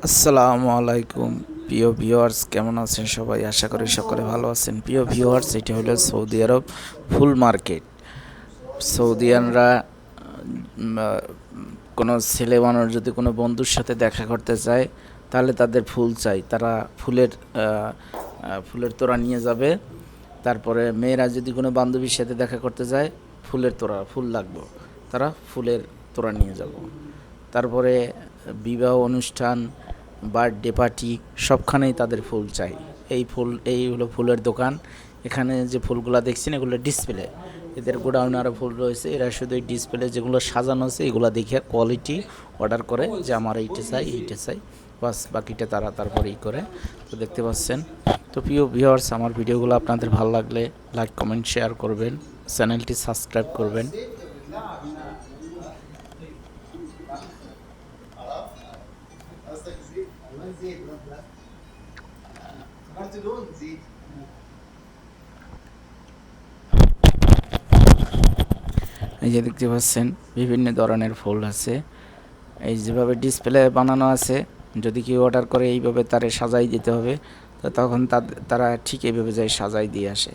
আসসালামু আলাইকুম প্রিয় ভিউয়ার্স, কেমন আছেন সবাই? আশা করি সকলে ভালো আছেন। প্রিয় ভিউয়ার্স, এটা হলো সৌদি আরব ফুল মার্কেট। সৌদিয়ানরা কোনো ছেলে মানুষ যদি কোনো বন্ধুর সাথে দেখা করতে চায় তাহলে তাদের ফুল চাই। তারা ফুলের তোড়া নিয়ে যাবে। তারপরে মেয়েরা যদি কোনো বান্ধবীর সাথে দেখা করতে যায়, ফুল লাগবে, তারা ফুলের তোড়া নিয়ে যাব। তারপরে বিবাহ অনুষ্ঠান, বার্থডে পার্টি, সবখানেই তাদের ফুল চাই। এই হলো ফুলের দোকান। এখানে যে ফুলগুলো দেখছেন এগুলো ডিসপ্লে। এদের গোডাউনে আরও ফুল রয়েছে। এরা শুধু এই ডিসপ্লে যেগুলো সাজানো আছে এগুলো দেখে কোয়ালিটি অর্ডার করে যে আমার এইটা চাই, বাস বাকিটা তারা তারপরে করে। তো দেখতে পাচ্ছেন। তো প্রিয় ভিউয়ার্স, আমার ভিডিওগুলো আপনাদের ভালো লাগলে লাইক কমেন্ট শেয়ার করবেন, চ্যানেলটি সাবস্ক্রাইব করবেন। এই যে দেখতে পাচ্ছেন বিভিন্ন ধরনের ফুল আছে। এই যেভাবে ডিসপ্লে বানানো আছে, যদি কেউ অর্ডার করে এইভাবে তারে সাজাই দিতে হবে। তো তখন তারা ঠিক এইভাবে যায় সাজাই দিয়ে আসে।